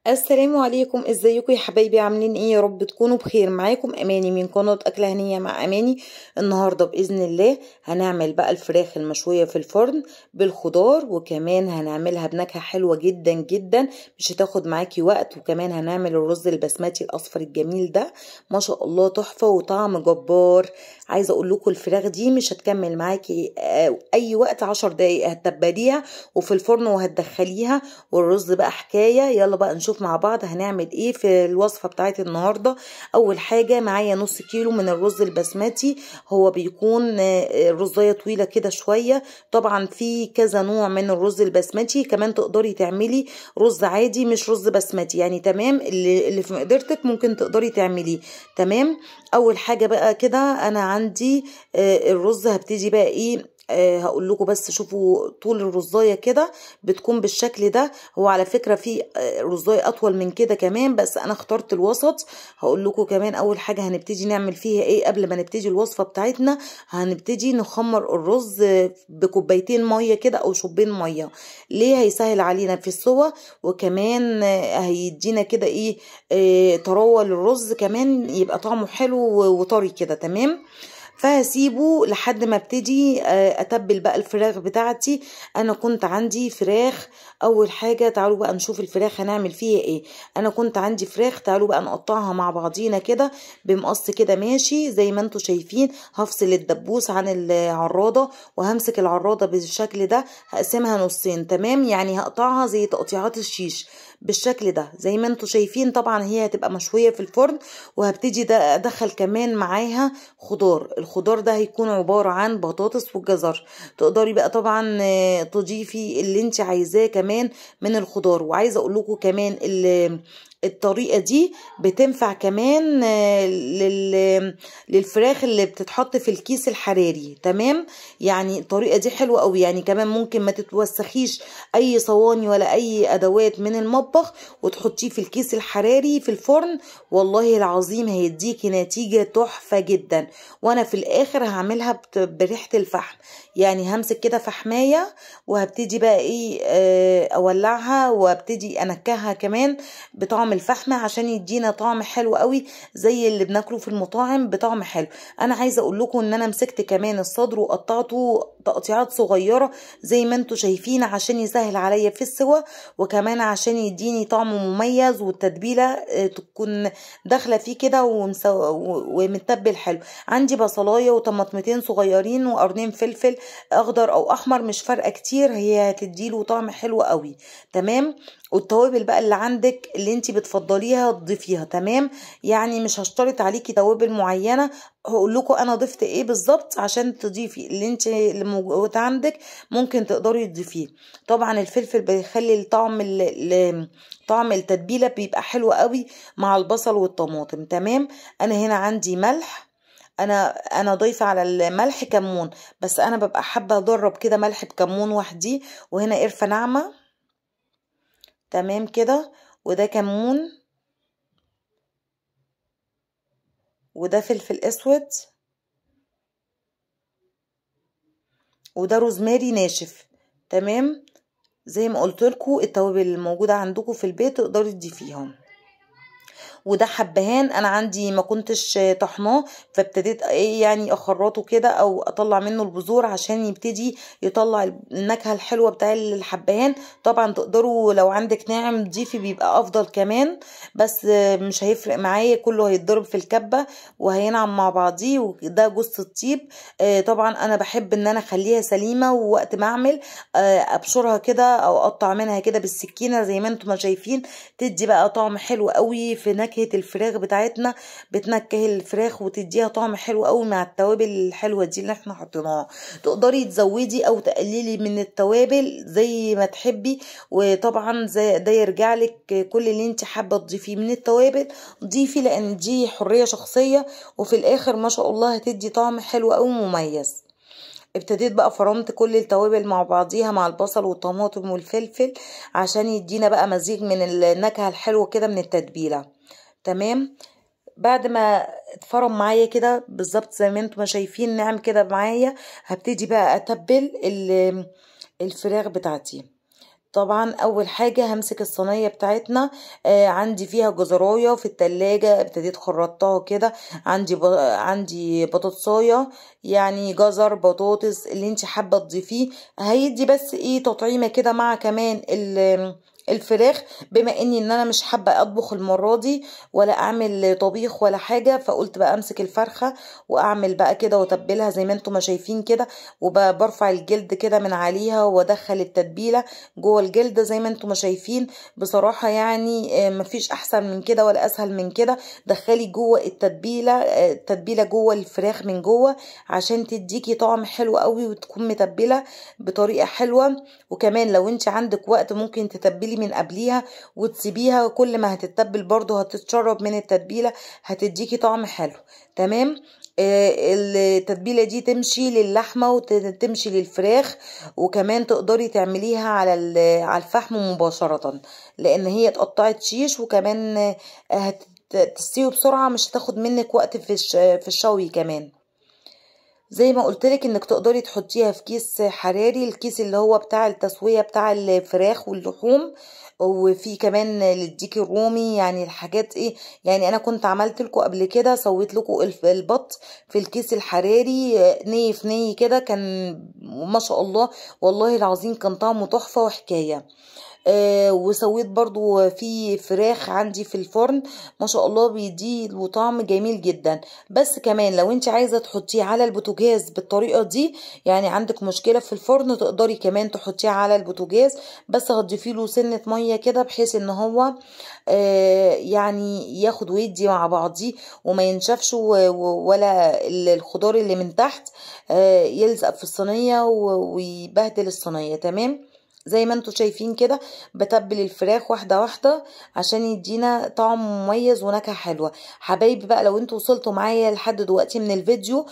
السلام عليكم، ازيكم يا حبايبي؟ عاملين ايه؟ يا رب تكونوا بخير. معاكم اماني من قناة اكلة هنية مع اماني. النهاردة باذن الله هنعمل بقى الفراخ المشوية في الفرن بالخضار، وكمان هنعملها بنكهة حلوة جدا جدا، مش هتاخد معاكي وقت. وكمان هنعمل الرز البسمتي الاصفر الجميل ده، ما شاء الله تحفة وطعم جبار. عايزة اقول لكم الفراخ دي مش هتكمل معاكي اي وقت، 10 دقايق هتتبليها وفي الفرن وهتدخليها. والرز بقى حكاية. يلا بقى نشوف مع بعض هنعمل ايه في الوصفة بتاعت النهاردة. اول حاجة معايا نص كيلو من الرز البسمتي. هو بيكون رزاية طويلة كده شوية. طبعا في كذا نوع من الرز البسمتي، كمان تقدري تعملي رز عادي مش رز بسمتي، يعني تمام. اللي في مقدرتك ممكن تقدري تعمليه. تمام. اول حاجة بقى كده انا عندي الرز. هبتدي بقى ايه، هقول لكم بس شوفوا طول الرزايه كده بتكون بالشكل ده. هو على فكره في رزايه اطول من كده كمان، بس انا اخترت الوسط. هقول لكم كمان اول حاجه هنبتدي نعمل فيها ايه قبل ما نبتدي الوصفه بتاعتنا. هنبتدي نخمر الرز بكوبايتين ميه كده او شوبين ميه. ليه؟ هيسهل علينا في السوى، وكمان هيدينا كده ايه، طراوه للرز، كمان يبقى طعمه حلو وطري كده. تمام. فهسيبه لحد ما ابتدي اتبل بقى الفراخ بتاعتي. انا كنت عندي فراخ. اول حاجة تعالوا بقى نشوف الفراخ هنعمل فيها ايه. انا كنت عندي فراخ، تعالوا بقى نقطعها مع بعضينا كده بمقص كده ماشي زي ما انتوا شايفين. هفصل الدبوس عن العراضة، وهمسك العراضة بالشكل ده، هقسمها نصين. تمام، يعني هقطعها زي تقطيعات الشيش بالشكل ده زي ما انتوا شايفين. طبعا هي هتبقى مشوية في الفرن. وهبتدي ده ادخل كمان معاها خضار. الخضار ده هيكون عبارة عن بطاطس وجزر. تقدري بقى طبعا تضيفي اللي انت عايزاه كمان من الخضار. وعايزة اقول لكم كمان الطريقة دي بتنفع كمان للفراخ اللي بتتحط في الكيس الحراري. تمام، يعني الطريقة دي حلوة قوي. يعني كمان ممكن ما تتوسخيش اي صواني ولا اي ادوات من المطبخ، وتحطيه في الكيس الحراري في الفرن. والله العظيم هيديكي نتيجة تحفة جدا. وانا في الاخر هعملها بريحة الفحم. يعني همسك كده فحماية وهبتدي بقى ايه، اولعها وابتدي انكهها كمان بطعم الفحم عشان يدينا طعم حلو قوي زي اللي بناكله في المطاعم بطعم حلو. انا عايزه اقول لكم ان انا مسكت كمان الصدر وقطعته تقطيعات صغيره زي ما انتوا شايفين عشان يسهل عليا في السوا، وكمان عشان يديني طعم مميز والتتبيله تكون داخله فيه كده ومتبل حلو. عندي بصلايه وطماطمتين صغيرين وقرنين فلفل اخضر او احمر، مش فارقه كتير، هي هتديله طعم حلو قوي. تمام. والتوابل بقى اللي عندك اللي انت بتفضليها تضيفيها. تمام، يعني مش هشترط عليكي توابل معينه. هقول لكم انا ضفت ايه بالظبط عشان تضيفي اللي موجود عندك ممكن تقدري تضيفيه. طبعا الفلفل بيخلي الطعم طعم التتبيله بيبقى حلو قوي مع البصل والطماطم. تمام. انا هنا عندي ملح. انا ضايفه على الملح كمون، بس انا ببقى حابه اجرب كده ملح بكمون وحدي. وهنا قرفه ناعمه. تمام كده. وده كمون، وده فلفل اسود، وده روزماري ناشف. تمام. زي ما قلت لكم التوابل الموجوده عندكم في البيت تقدري تضيفيهم. وده حبهان انا عندي ما كنتش طحناه، فابتديت ايه يعني اخرطه كده او اطلع منه البذور عشان يبتدي يطلع النكهه الحلوه بتاع الحبهان. طبعا تقدروا لو عندك ناعم ضيفي بيبقى افضل كمان، بس مش هيفرق معايا، كله هيتضرب في الكبه وهينعم مع بعضيه. وده جوز الطيب. طبعا انا بحب ان انا اخليها سليمه، ووقت ما اعمل ابشرها كده او اقطع منها كده بالسكينه زي ما انتم ما شايفين. تدي بقى طعم حلو قوي في نكهه الفراخ بتاعتنا. بتنكه الفراخ وتديها طعم حلو قوي مع التوابل الحلوه دي اللي احنا حطيناها. تقدري تزودي او تقللي من التوابل زي ما تحبي. وطبعا زي ده يرجع لك، كل اللي انت حابه تضيفيه من التوابل ضيفي، لان دي حريه شخصيه. وفي الاخر ما شاء الله هتدي طعم حلو قوي مميز. ابتديت بقى فرمت كل التوابل مع بعضيها مع البصل والطماطم والفلفل عشان يدينا بقى مزيج من النكهة الحلوة كده من التتبيلة. تمام. بعد ما اتفرم معايا كده بالظبط زي ما انتم شايفين ناعم كده معايا، هبتدي بقى اتبل الفراخ بتاعتي. طبعا اول حاجة همسك الصينية بتاعتنا. عندي فيها جزراية في التلاجة، ابتديت خرطتها كده. عندي بطاطساية، يعني جزر بطاطس اللي انت حابة تضيفيه، هيدي بس ايه تطعيمة كده مع كمان الفراخ. بما اني انا مش حابه اطبخ المره دي ولا اعمل طبيخ ولا حاجه، فقلت بقى امسك الفرخه واعمل بقى كده واتبلها زي ما انتم ما شايفين كده، وبرفع الجلد كده من عليها وادخل التتبيله جوه الجلد زي ما انتم ما شايفين. بصراحه يعني مفيش احسن من كده ولا اسهل من كده. دخلي جوه التتبيله جوه الفراخ من جوه عشان تديكي طعم حلو قوي وتكون متبله بطريقه حلوه. وكمان لو انت عندك وقت ممكن تتبلي من قبليها وتسيبيها، كل ما هتتبل برضو هتتشرب من التتبيلة، هتديكي طعم حلو. تمام. التتبيلة دي تمشي للحمة وتمشي للفراخ، وكمان تقدري تعمليها على الفحم مباشرة، لان هي اتقطعت شيش، وكمان هتستوي بسرعة، مش هتاخد منك وقت في الشوي كمان. زي ما قلتلك انك تقدري تحطيها في كيس حراري، الكيس اللي هو بتاع التسوية بتاع الفراخ واللحوم، وفي كمان للديك الرومي، يعني الحاجات ايه. يعني انا كنت عملت لكم قبل كده، سويت لكم البط في الكيس الحراري ني في ني كده، كان ما شاء الله والله العظيم كان طعمه تحفة وحكاية. وسويت برضو في فراخ عندي في الفرن، ما شاء الله بيدي له طعم جميل جدا. بس كمان لو انت عايزة تحطيه على البوتاجاز بالطريقة دي، يعني عندك مشكلة في الفرن، تقدري كمان تحطيه على البوتاجاز، بس هتضيفي له سنة مية كده بحيث ان هو يعني ياخد ويدي مع بعضيه وما ينشفش، ولا الخضار اللي من تحت يلزق في الصينية ويبهدل الصينية. تمام. زي ما انتوا شايفين كده بتبل الفراخ واحدة واحدة عشان يدينا طعم مميز ونكهة حلوة. حبايبي بقى لو انتوا وصلتوا معايا لحد دلوقتي من الفيديو،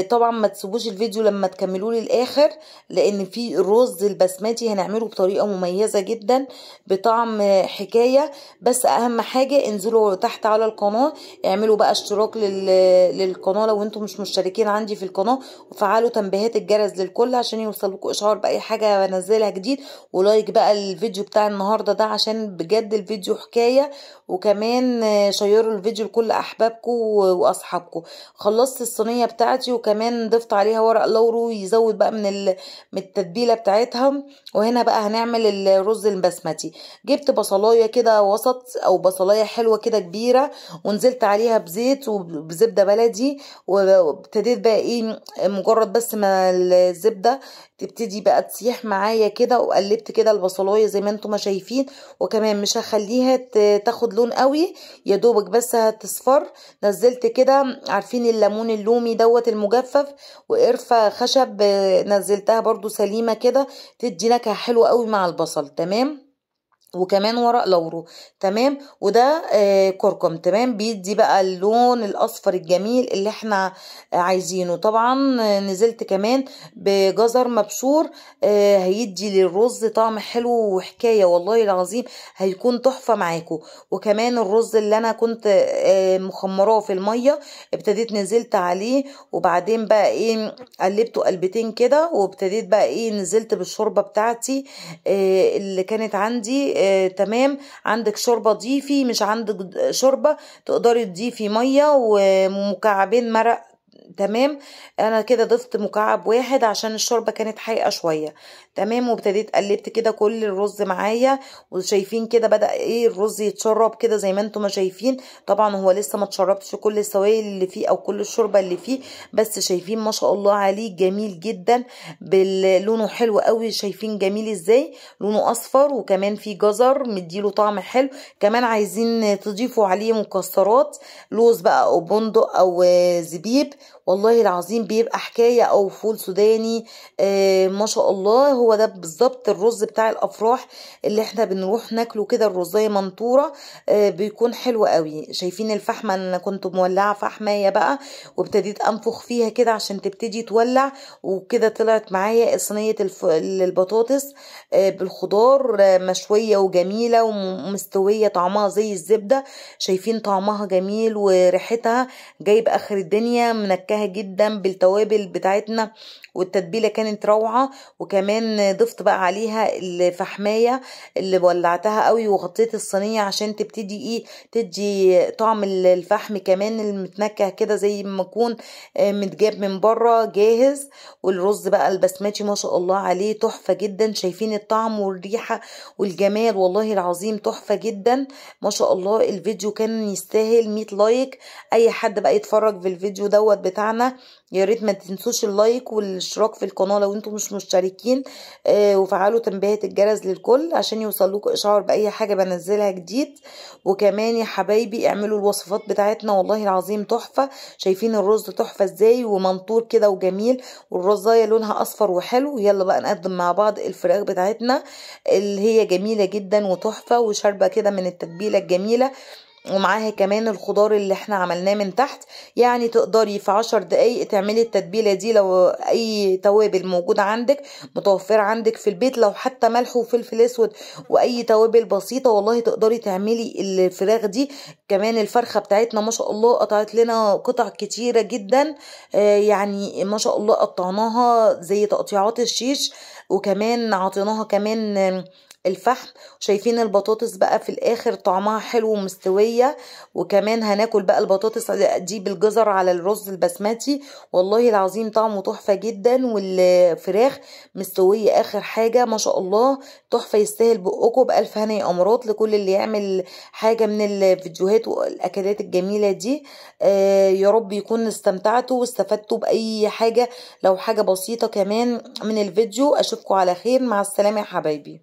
طبعا ما تسيبوش الفيديو لما تكملوه للاخر، لان في الرز البسمتي هنعمله بطريقة مميزة جدا بطعم حكاية. بس اهم حاجة انزلوا تحت على القناة، اعملوا بقى اشتراك للقناة لو انتوا مش مشتركين عندي في القناة، وفعلوا تنبيهات الجرس للكل عشان يوصلكم اشعار باي حاجة بنزلها جديد. ولايك بقى الفيديو بتاع النهاردة ده عشان بجد الفيديو حكاية، وكمان شيروا الفيديو لكل احبابكم واصحابكم. خلصت الصينية بتاعتي، وكمان ضفت عليها ورق لورو يزود بقى من التتبيلة بتاعتها. وهنا بقى هنعمل الرز البسمتي. جبت بصلاية كده وسط او بصلاية حلوة كده كبيرة، ونزلت عليها بزيت وبزبدة بلدي، وابتديت بقى ايه مجرد بس ما الزبدة تبتدي بقى تسيح معايا كده، وقلبت كده البصلايه زي ما انتم ما شايفين. وكمان مش هخليها تاخد لون قوي، يا دوبك بس هتصفر. نزلت كده عارفين الليمون اللومي دوت المجفف، وقرفه خشب نزلتها برضو سليمه كده، تدي نكهه حلوه قوي مع البصل. تمام. وكمان ورق لورو. تمام. وده كركم. تمام. بيدي بقى اللون الاصفر الجميل اللي احنا عايزينه. طبعا نزلت كمان بجزر مبشور، هيدي للرز طعم حلو وحكاية والله العظيم، هيكون تحفة معاكم. وكمان الرز اللي انا كنت مخمراه في المية، ابتديت نزلت عليه، وبعدين بقى ايه قلبته قلبتين كده، وابتديت بقى ايه نزلت بالشوربة بتاعتي اللي كانت عندي. تمام. عندك شوربة ضيفي، مش عندك شوربة تقدري تضيفي مية ومكعبين مرق. تمام. انا كده ضفت مكعب واحد عشان الشوربه كانت حايقه شويه. تمام. وابتديت قلبت كده كل الرز معايا، وشايفين كده بدأ ايه الرز يتشرب كده زي ما انتم ما شايفين. طبعا هو لسه ما اتشربش كل السوائل اللي فيه او كل الشوربه اللي فيه، بس شايفين ما شاء الله عليه جميل جدا، لونه حلو قوي. شايفين جميل ازاي، لونه اصفر، وكمان فيه جزر مديله طعم حلو. كمان عايزين تضيفوا عليه مكسرات، لوز بقى او بندق او زبيب، والله العظيم بيبقى حكاية، او فول سوداني. ما شاء الله هو ده بالظبط الرز بتاع الافراح اللي احنا بنروح ناكله كده، الرزاية منطورة. بيكون حلو قوي. شايفين الفحمة، انا كنت مولعة فحماية بقى، وابتديت انفخ فيها كده عشان تبتدي تولع، وكده طلعت معايا صينية البطاطس بالخضار مشوية وجميلة ومستوية، طعمها زي الزبدة. شايفين طعمها جميل وريحتها جايب اخر الدنيا، منكهة فكاهة جدا بالتوابل بتاعتنا، والتتبيلة كانت روعة. وكمان ضفت بقى عليها الفحماية اللي ولعتها قوي وغطيت الصينية عشان تبتدي ايه تدي طعم الفحم كمان المتنكه كده زي ما يكون متجاب من بره جاهز. والرز بقى البسمتي ما شاء الله عليه تحفة جدا، شايفين الطعم والريحة والجمال، والله العظيم تحفة جدا ما شاء الله. الفيديو كان يستاهل 100 لايك. اي حد بقى يتفرج في الفيديو دوت بتاعنا يا ريت ما تنسوش اللايك والاشتراك في القناة لو انتم مش مشتركين، وفعلوا تنبيهات الجرس للكل عشان يوصلوكم اشعار باي حاجة بنزلها جديد. وكمان يا حبايبي اعملوا الوصفات بتاعتنا والله العظيم تحفة. شايفين الرز تحفة ازاي ومنطور كده وجميل، والرزاية لونها اصفر وحلو. يلا بقى نقدم مع بعض الفراخ بتاعتنا اللي هي جميلة جدا وتحفة وشاربة كده من التتبيلة الجميلة، ومعاها كمان الخضار اللي احنا عملناه من تحت. يعني تقدري في 10 دقايق تعملي التتبيلة دي لو اي توابل موجودة عندك متوفرة عندك في البيت، لو حتى ملح وفلفل اسود واي توابل بسيطة والله تقدري تعملي الفراخ دي. كمان الفرخة بتاعتنا ما شاء الله قطعت لنا قطع كتيرة جدا، يعني ما شاء الله قطعناها زي تقطيعات الشيش، وكمان عطيناها كمان الفحم. شايفين البطاطس بقى في الاخر طعمها حلو ومستوية. وكمان هناكل بقى البطاطس دي بالجزر على الرز البسمتي، والله العظيم طعمه تحفة جدا. والفراخ مستوية اخر حاجة ما شاء الله تحفة، يستاهل بقكم بألف هنا يا امارات لكل اللي يعمل حاجة من الفيديوهات والاكلات الجميلة دي. يا رب يكون استمتعتوا واستفدتوا بأي حاجة، لو حاجة بسيطة كمان من الفيديو. اشوفكم على خير، مع السلامة يا حبايبي.